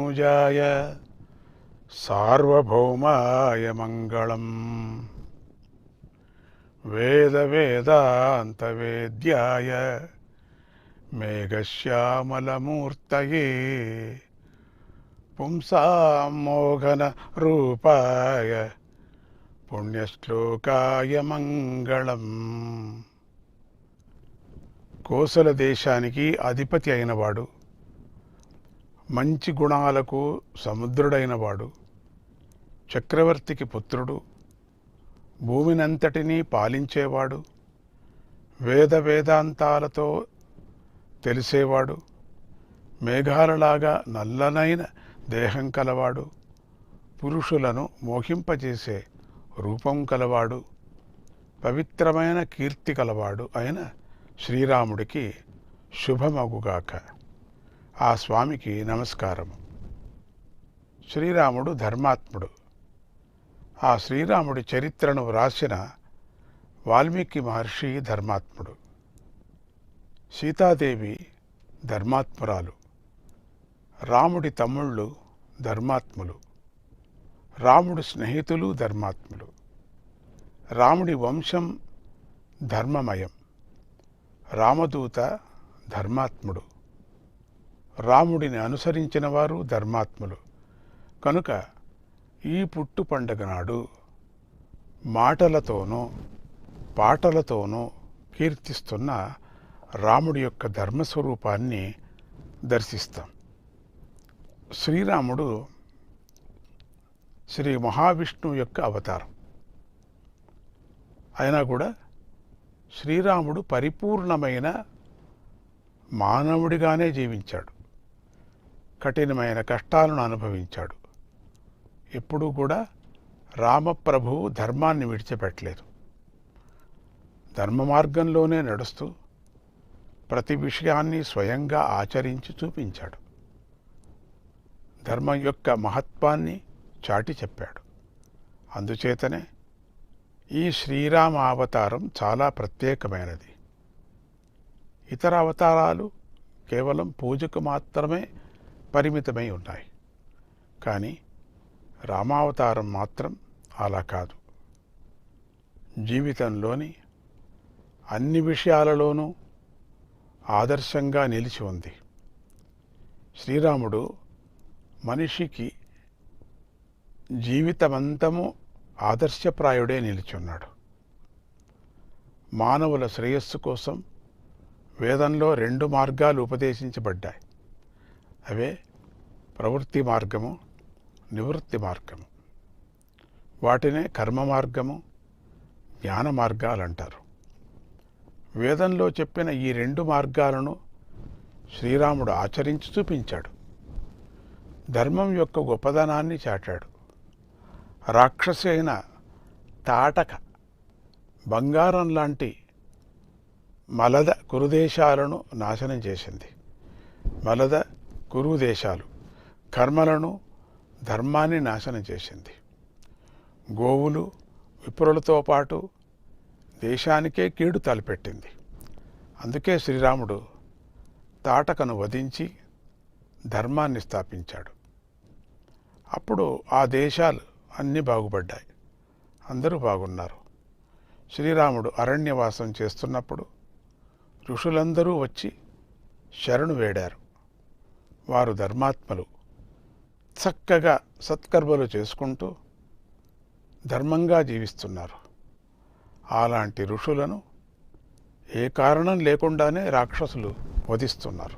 పూజాయ సార్వభౌమాయ మంగళం. వేదాంతవేద్యాయ మేఘశ్యామలమూర్తయే పుంసాం మోహన రూపాయ పుణ్యశ్లోకాయ మంగళం. కోసల దేశానికి అధిపతి అయినవాడు, మంచి గుణాలకు సముద్రుడైనవాడు, చక్రవర్తికి పుత్రుడు, భూమినంతటినీ పాలించేవాడు, వేదాంతాలతో తెలిసేవాడు, మేఘాలలాగా నల్లనైన దేహం కలవాడు, పురుషులను మోహింపజేసే రూపం కలవాడు, పవిత్రమైన కీర్తి కలవాడు అయిన శ్రీరాముడికి శుభమగుగాక. ఆ స్వామికి నమస్కారము. శ్రీరాముడు ధర్మాత్ముడు. ఆ శ్రీరాముడి చరిత్రను వ్రాసిన వాల్మీకి మహర్షి ధర్మాత్ముడు. సీతాదేవి ధర్మాత్మురాలు. రాముడి తమ్ముళ్ళు ధర్మాత్ములు. రాముడి స్నేహితులు ధర్మాత్ములు. రాముడి వంశం ధర్మమయం. రామదూత ధర్మాత్ముడు. రాముడిని అనుసరించిన వారు ధర్మాత్ములు. కనుక ఈ పుట్టు పండుగ నాడు మాటలతోనూ పాటలతోనూ కీర్తిస్తున్న రాముడి యొక్క ధర్మస్వరూపాన్ని దర్శిస్తాం. శ్రీరాముడు శ్రీ మహావిష్ణువు యొక్క అవతారం అయినా కూడా శ్రీరాముడు పరిపూర్ణమైన మానవుడిగానే జీవించాడు. కఠినమైన కష్టాలను అనుభవించాడు. ఎప్పుడూ కూడా రామప్రభువు ధర్మాన్ని విడిచిపెట్టలేదు. ధర్మ మార్గంలోనే నడుస్తూ ప్రతి విషయాన్ని స్వయంగా ఆచరించి చూపించాడు. ధర్మం యొక్క మహత్వాన్ని చాటి చెప్పాడు. అందుచేతనే ఈ శ్రీరామ అవతారం చాలా ప్రత్యేకమైనది. ఇతర అవతారాలు కేవలం పూజకు మాత్రమే పరిమితమై ఉన్నాయి. కానీ రామావతారం మాత్రం అలా కాదు. జీవితంలోని అన్ని విషయాలలోనూ ఆదర్శంగా నిలిచి ఉంది. శ్రీరాముడు మనిషికి జీవితమంతము ఆదర్శప్రాయుడే నిలిచున్నాడు. మానవుల శ్రేయస్సు కోసం వేదంలో 2 మార్గాలు ఉపదేశించబడ్డాయి. అవే ప్రవృత్తి మార్గము, నివృత్తి మార్గము. వాటినే కర్మ మార్గము, జ్ఞాన మార్గాలు అంటారు. వేదంలో చెప్పిన ఈ 2 మార్గాలను శ్రీరాముడు ఆచరించి చూపించాడు. ధర్మం యొక్క గొప్పదనాన్ని చాటాడు. రాక్షసి అయిన తాటక బంగారం లాంటి మలద కురుదేశాలను నాశనం చేసింది. మలద కురుదేశాలు కర్మలను, ధర్మాన్ని నాశనం చేసింది. గోవులు, విప్రులతో పాటు దేశానికే కీడు తలపెట్టింది. అందుకే శ్రీరాముడు తాటకను వధించి ధర్మాన్ని స్థాపించాడు. అప్పుడు ఆ దేశాలు అన్నీ బాగుపడ్డాయి. అందరూ బాగున్నారు. శ్రీరాముడు అరణ్యవాసం చేస్తున్నప్పుడు ఋషులందరూ వచ్చి శరణు వేడారు. వారు ధర్మాత్మలు. చక్కగా సత్కర్మలు చేసుకుంటూ ధర్మంగా జీవిస్తున్నారు. అలాంటి ఋషులను ఏ కారణం లేకుండానే రాక్షసులు వధిస్తున్నారు.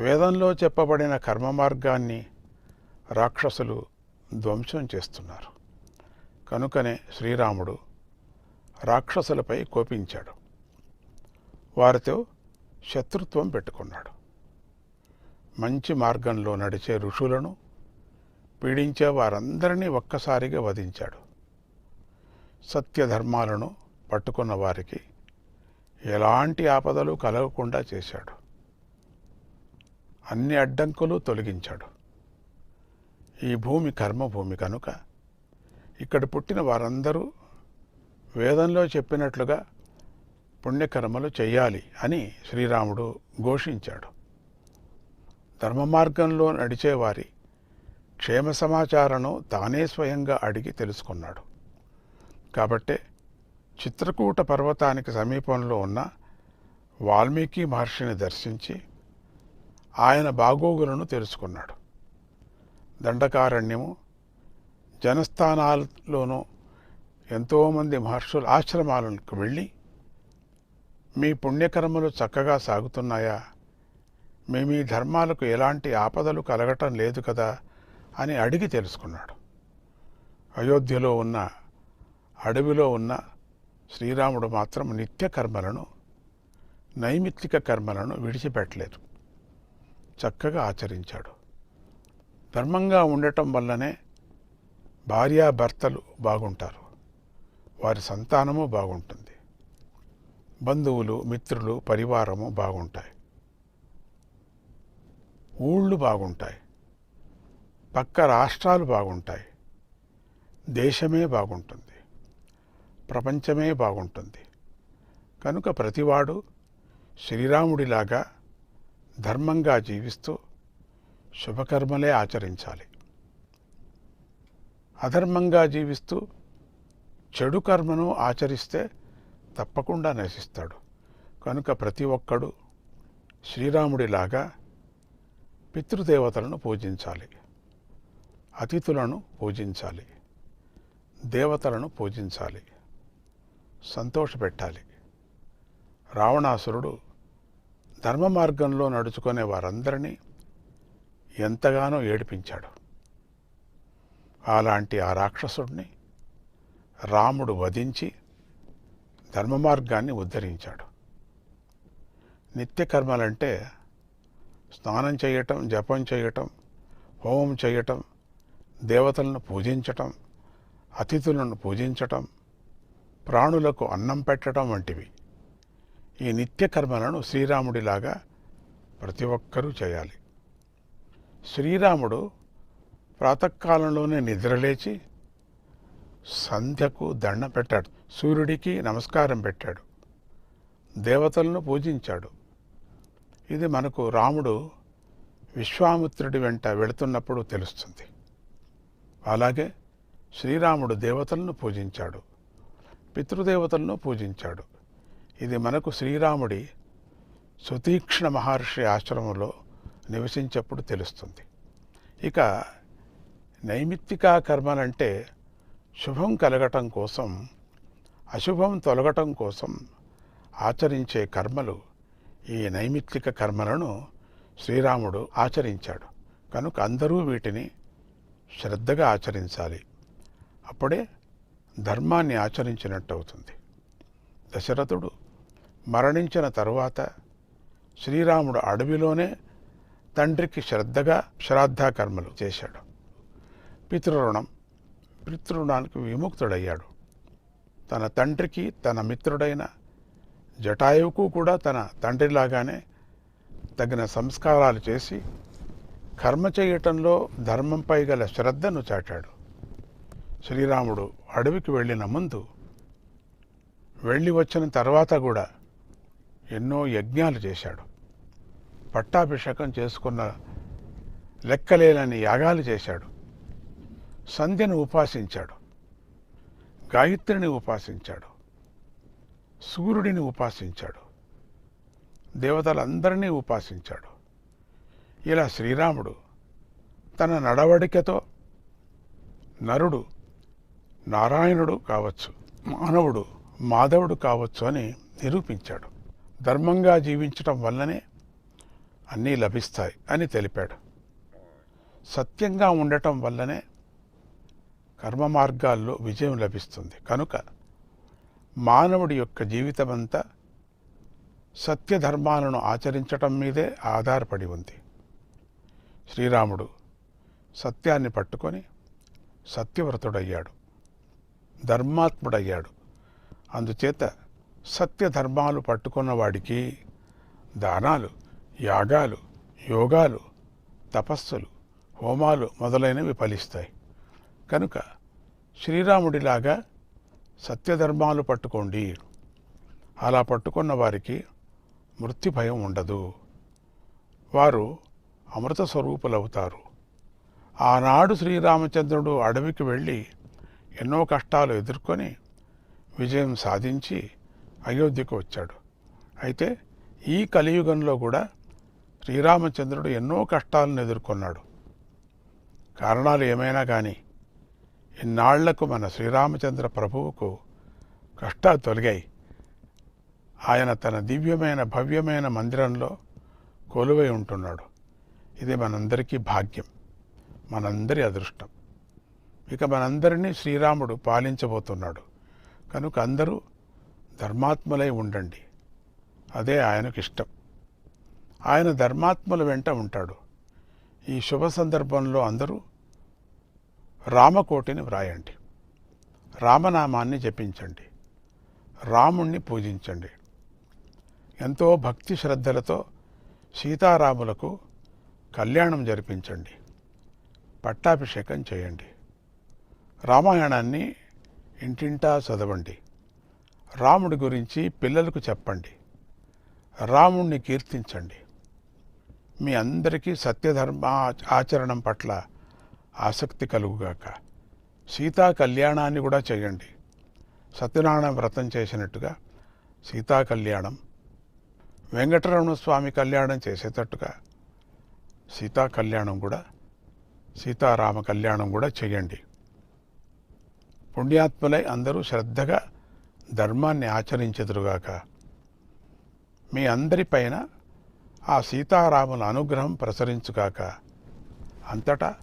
వేదంలో చెప్పబడిన కర్మ మార్గాన్ని రాక్షసులు ధ్వంసం చేస్తున్నారు. కనుకనే శ్రీరాముడు రాక్షసులపై కోపించాడు. వారితో శత్రుత్వం పెట్టుకున్నాడు. మంచి మార్గంలో నడిచే ఋషులను పీడించే వారందరినీ ఒక్కసారిగా వధించాడు. సత్యధర్మాలను పట్టుకున్న వారికి ఎలాంటి ఆపదలు కలగకుండా చేశాడు. అన్ని అడ్డంకులు తొలగించాడు. ఈ భూమి కర్మభూమి కనుక ఇక్కడ పుట్టిన వారందరూ వేదంలో చెప్పినట్లుగా పుణ్యకర్మలు చెయ్యాలి అని శ్రీరాముడు ఘోషించాడు. ధర్మ మార్గంలో నడిచేవారి క్షేమ సమాచారాన్ని తానే స్వయంగా అడిగి తెలుసుకున్నాడు. కాబట్టే చిత్రకూట పర్వతానికి సమీపంలో ఉన్న వాల్మీకి మహర్షిని దర్శించి ఆయన బాగోగులను తెలుసుకున్నాడు. దండకారణ్యము, జనస్థానాల్లోనూ ఎంతోమంది మహర్షుల ఆశ్రమాలకు వెళ్ళి, మీ పుణ్యకర్మలు చక్కగా సాగుతున్నాయా, మీ ధర్మాలకు ఎలాంటి ఆపదలు కలగటం లేదు కదా అని అడిగి తెలుసుకున్నాడు. అయోధ్యలో ఉన్న అడవిలో ఉన్న శ్రీరాముడు మాత్రం నిత్య కర్మలను, నైమిత్తిక కర్మలను విడిచిపెట్టలేదు. చక్కగా ఆచరించాడు. ధర్మంగా ఉండటం వల్లనే భార్యాభర్తలు బాగుంటారు, వారి సంతానము బాగుంటుంది, బంధువులు, మిత్రులు, పరివారము బాగుంటాయి, ఊళ్ళు బాగుంటాయి, పక్క రాష్ట్రాలు బాగుంటాయి, దేశమే బాగుంటుంది, ప్రపంచమే బాగుంటుంది. కనుక ప్రతివాడు శ్రీరాముడిలాగా ధర్మంగా జీవిస్తూ శుభకర్మలే ఆచరించాలి. అధర్మంగా జీవిస్తూ చెడు కర్మను ఆచరిస్తే తప్పకుండా నశిస్తాడు. కనుక ప్రతి ఒక్కడు శ్రీరాముడిలాగా పితృదేవతలను పూజించాలి, అతిథులను పూజించాలి, దేవతలను పూజించాలి, సంతోషపెట్టాలి. రావణాసురుడు ధర్మ మార్గంలో నడుచుకునే వారందరినీ ఎంతగానో ఏడిపించాడు. అలాంటి ఆ రాక్షసుడిని రాముడు వధించి ధర్మ మార్గాన్ని ఉద్ధరించాడు. నిత్యకర్మలంటే స్నానం చేయటం, జపం చేయటం, హోమం చేయటం, దేవతలను పూజించటం, అతిథులను పూజించటం, ప్రాణులకు అన్నం పెట్టడం వంటివి. ఈ నిత్యకర్మలను శ్రీరాముడిలాగా ప్రతి ఒక్కరూ చేయాలి. శ్రీరాముడు ప్రాతకాలంలోనే నిద్రలేచి సంధ్యకు దండం పెట్టాడు, సూర్యుడికి నమస్కారం పెట్టాడు, దేవతలను పూజించాడు. ఇది మనకు రాముడు విశ్వామిత్రుడి వెంట వెళుతున్నప్పుడు తెలుస్తుంది. అలాగే శ్రీరాముడు దేవతలను పూజించాడు, పితృదేవతలను పూజించాడు. ఇది మనకు శ్రీరాముడి సుతీక్ష్ణ మహర్షి ఆశ్రమంలో నివసించేప్పుడు తెలుస్తుంది. ఇక నైమిత్తిక కర్మలంటే శుభం కలగటం కోసం, అశుభం తొలగటం కోసం ఆచరించే కర్మలు. ఈ నైమిత్తిక కర్మలను శ్రీరాముడు ఆచరించాడు. కనుక అందరూ వీటిని శ్రద్ధగా ఆచరించాలి. అప్పుడే ధర్మాన్ని ఆచరించినట్టు అవుతుంది. దశరథుడు మరణించిన తరువాత శ్రీరాముడు అడవిలోనే తండ్రికి శ్రద్ధగా శ్రాద్ధకర్మలు చేశాడు. పితృరుణానికి విముక్తుడయ్యాడు. తన తండ్రికి, తన మిత్రుడైన జటాయువుకు కూడా తన తండ్రిలాగానే తగిన సంస్కారాలు చేసి కర్మ చేయటంలో ధర్మంపై గల శ్రద్ధను చాటాడు. శ్రీరాముడు అడవికి వెళ్ళిన ముందు, వెళ్ళి వచ్చిన తర్వాత కూడా ఎన్నో యజ్ఞాలు చేశాడు. పట్టాభిషేకం చేసుకున్న లెక్కలేనని యాగాలు చేశాడు. సంధ్యను ఉపాసించాడు, గాయత్రిని ఉపాసించాడు, సూర్యుడిని ఉపాసించాడు, దేవతలందరినీ ఉపాసించాడు. ఇలా శ్రీరాముడు తన నడవడికతో నరుడు నారాయణుడు కావచ్చు, మానవుడు మాధవుడు కావచ్చు అని నిరూపించాడు. ధర్మంగా జీవించటం వల్లనే అన్నీ లభిస్తాయి అని తెలిపాడు. సత్యంగా ఉండటం వల్లనే కర్మ మార్గాల్లో విజయం లభిస్తుంది. కనుక మానవుడి యొక్క జీవితమంతా సత్యధర్మాలను ఆచరించటం మీదే ఆధారపడి ఉంది. శ్రీరాముడు సత్యాన్ని పట్టుకొని సత్యవ్రతుడయ్యాడు, ధర్మాత్ముడయ్యాడు. అందుచేత సత్యధర్మాలు పట్టుకున్న వాడికి దానాలు, యాగాలు, యోగాలు, తపస్సులు, హోమాలు మొదలైనవి ఫలిస్తాయి. కనుక శ్రీరాముడిలాగా సత్యధర్మాలు పట్టుకోండి. అలా పట్టుకున్న వారికి మృత్యు భయం ఉండదు. వారు అమృత స్వరూపులవుతారు. ఆనాడు శ్రీరామచంద్రుడు అడవికి వెళ్ళి ఎన్నో కష్టాలు ఎదుర్కొని విజయం సాధించి అయోధ్యకు వచ్చాడు. అయితే ఈ కలియుగంలో కూడా శ్రీరామచంద్రుడు ఎన్నో కష్టాలను ఎదుర్కొన్నాడు. కారణాలు ఏమైనా కానీ ఇన్నాళ్లకు మన శ్రీరామచంద్ర ప్రభువుకు కష్టాలు తొలగాయి. ఆయన తన దివ్యమైన భవ్యమైన మందిరంలో కొలువై ఉంటున్నాడు. ఇది మనందరికీ భాగ్యం, మనందరి అదృష్టం. ఇక మనందరినీ శ్రీరాముడు పాలించబోతున్నాడు. కనుక అందరూ ధర్మాత్ములై ఉండండి. అదే ఆయనకు ఇష్టం. ఆయన ధర్మాత్ముల వెంట ఉంటాడు. ఈ శుభ సందర్భంలో అందరూ రామకోటిని వ్రాయండి, రామనామాన్ని జపించండి, రాముణ్ణి పూజించండి. ఎంతో భక్తి శ్రద్ధలతో సీతారాములకు కళ్యాణం జరిపించండి, పట్టాభిషేకం చేయండి. రామాయణాన్ని ఇంటింటా చదవండి. రాముడి గురించి పిల్లలకు చెప్పండి. రాముణ్ణి కీర్తించండి. మీ అందరికీ సత్యధర్మ ఆచరణం పట్ల ఆసక్తి కలుగుగాక. సీతా కళ్యాణాన్ని కూడా చేయండి. సత్యనారాయణ వ్రతం చేసినట్టుగా సీతా కళ్యాణం, వెంకటరమణ స్వామి కళ్యాణం చేసేటట్టుగా సీతా కళ్యాణం కూడా, సీతారామ కళ్యాణం కూడా చేయండి. పుణ్యాత్ములై అందరూ శ్రద్ధగా ధర్మాన్ని ఆచరించెదురుగాక. మీ అందరిపైన ఆ సీతారాముల అనుగ్రహం ప్రసరించుగాక. అంతటా